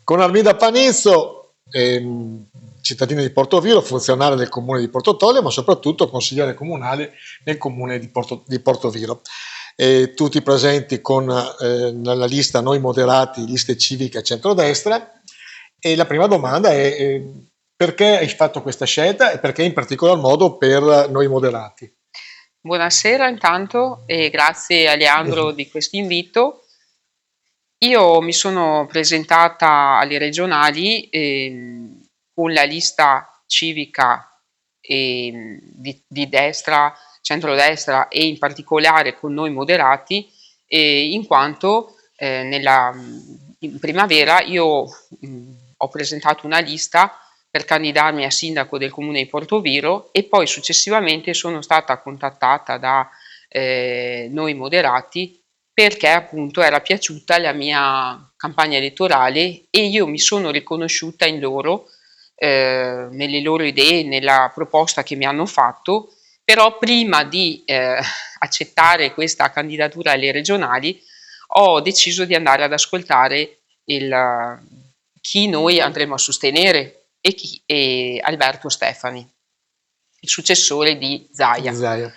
Con Armida Panizzo, cittadino di Portoviro, funzionario del comune di Portotolle, ma soprattutto consigliere comunale nel comune di Portoviro. Tutti presenti con nella lista Noi Moderati, liste civiche a centrodestra. E la prima domanda è perché hai fatto questa scelta e perché in particolar modo per Noi Moderati? Buonasera intanto e grazie a Leandro di questo invito. Io mi sono presentata alle regionali con la lista civica di destra, centrodestra e in particolare con Noi Moderati, in quanto in primavera io ho presentato una lista per candidarmi a sindaco del comune di Portoviro e poi successivamente sono stata contattata da Noi Moderati perché appunto era piaciuta la mia campagna elettorale e io mi sono riconosciuta in loro, nelle loro idee, nella proposta che mi hanno fatto, però prima di accettare questa candidatura alle regionali ho deciso di andare ad ascoltare chi noi andremo a sostenere e Alberto Stefani, il successore di Di Zaia. Zaia.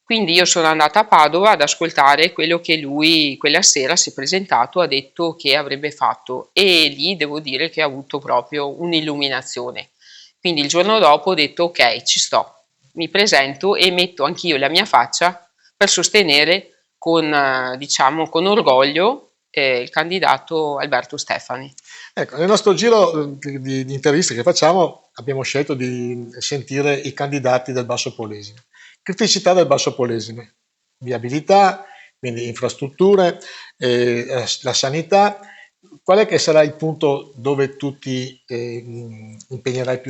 Quindi io sono andata a Padova ad ascoltare quello che lui quella sera si è presentato, ha detto che avrebbe fatto e lì devo dire che ha avuto proprio un'illuminazione. Quindi il giorno dopo ho detto ok, ci sto, mi presento e metto anch'io la mia faccia per sostenere diciamo, con orgoglio il candidato Alberto Stefani. Ecco, nel nostro giro di interviste che facciamo abbiamo scelto di sentire i candidati del Basso Polesine. Criticità del Basso Polesine, viabilità, quindi infrastrutture, la sanità. Qual è che sarà il punto dove tu ti impegnerai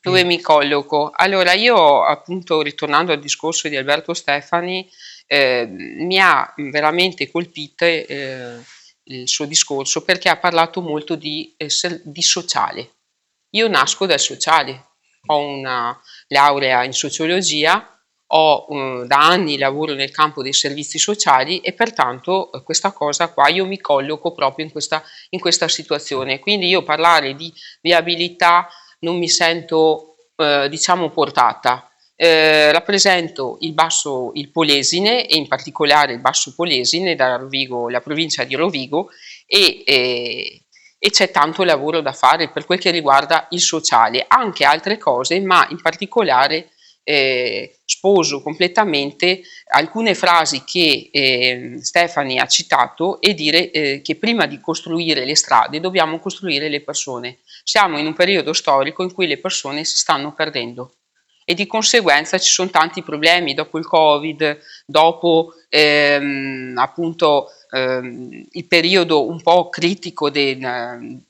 Dove mi colloco? Allora, io appunto ritornando al discorso di Alberto Stefani, mi ha veramente colpito il suo discorso perché ha parlato molto di sociale. Io nasco dal sociale, ho una laurea in sociologia, da anni lavoro nel campo dei servizi sociali e pertanto questa cosa qua io mi colloco proprio in questa situazione. Quindi io parlare di viabilità non mi sento diciamo portata. Rappresento il Polesine e in particolare il Basso Polesine da Rovigo, la provincia di Rovigo e c'è tanto lavoro da fare per quel che riguarda il sociale, anche altre cose, ma in particolare sposo completamente alcune frasi che Stefani ha citato e dire che prima di costruire le strade dobbiamo costruire le persone. Siamo in un periodo storico in cui le persone si stanno perdendo e di conseguenza ci sono tanti problemi dopo il Covid, dopo appunto il periodo un po' critico del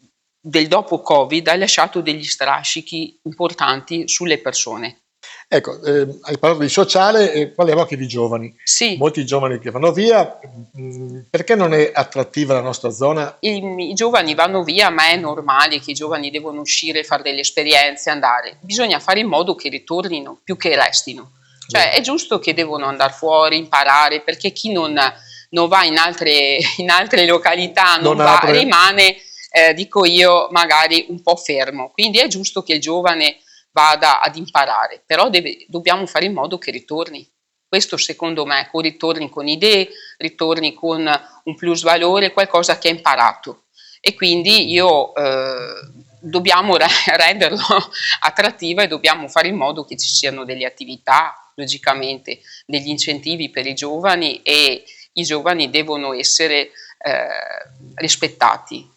dopo Covid ha lasciato degli strascichi importanti sulle persone. Ecco, hai parlato di sociale e parliamo anche di giovani. Sì, Molti giovani che vanno via, perché non è attrattiva la nostra zona? i giovani vanno via, ma è normale che i giovani devono uscire, fare delle esperienze, andare. Bisogna fare in modo che ritornino più che restino. Cioè Vero. è giusto che devono andare fuori, imparare, perché chi non va in altre località, non Non va, apre. rimane, dico io, magari un po' fermo. Quindi è giusto che il giovane vada ad imparare, però dobbiamo fare in modo che ritorni. Questo secondo me, ritorni con idee, ritorni con un plus valore, qualcosa che ha imparato. E quindi dobbiamo renderlo attrattiva e dobbiamo fare in modo che ci siano delle attività, logicamente, degli incentivi per i giovani e i giovani devono essere rispettati.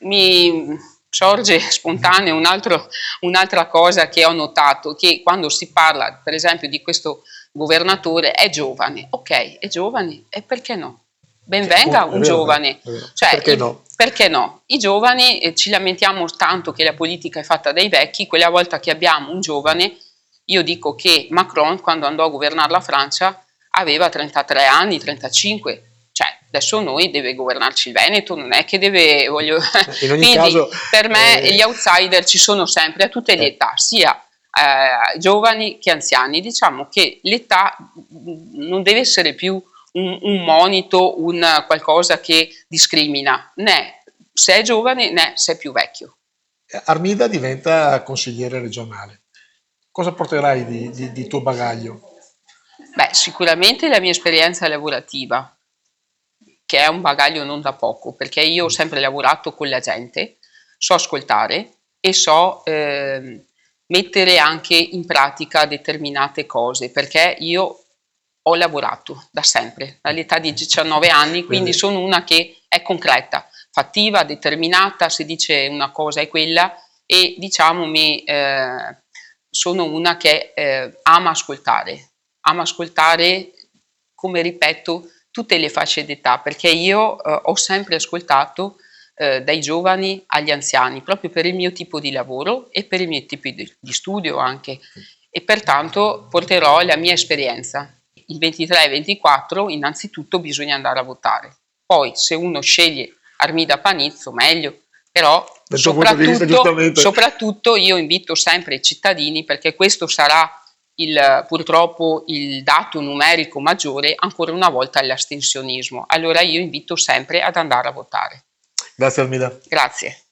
Mi sorge spontanea un'altra cosa che ho notato, che quando si parla per esempio di questo governatore è giovane, ok, è giovane, e perché no? Ben Sì, venga appunto, è un vero, è vero, giovane, è vero. cioè Perché no? perché no? I giovani, ci lamentiamo tanto che la politica è fatta dai vecchi, quella volta che abbiamo un giovane, io dico che Macron quando andò a governare la Francia aveva 33 anni, 35, cioè adesso noi deve governarci il Veneto, non è che deve, voglio... In ogni Quindi caso, per me gli outsider ci sono sempre a tutte le eh, età, sia giovani che anziani. Diciamo che l'età non deve essere più un monito, un qualcosa che discrimina, né se è giovane né se è più vecchio. Armida diventa consigliere regionale. Cosa porterai di tuo bagaglio? Beh, sicuramente la mia esperienza lavorativa, che è un bagaglio non da poco, perché io ho sempre lavorato con la gente, so ascoltare e so mettere anche in pratica determinate cose, perché io ho lavorato da sempre, dall'età di 19 anni, quindi Quindi, sono una che è concreta, fattiva, determinata, se dice una cosa è quella e diciamo sono una che ama ascoltare, come ripeto, tutte le fasce d'età, perché io ho sempre ascoltato dai giovani agli anziani, proprio per il mio tipo di lavoro e per i miei tipi di studio anche, e pertanto porterò la mia esperienza. Il 23 e 24 innanzitutto bisogna andare a votare, poi se uno sceglie Armida Panizzo meglio, però dal tuo punto di vista, giustamente. soprattutto io invito sempre i cittadini, perché questo sarà purtroppo il dato numerico maggiore, ancora una volta all'astensionismo. Allora io invito sempre ad andare a votare. Grazie Armida. Grazie.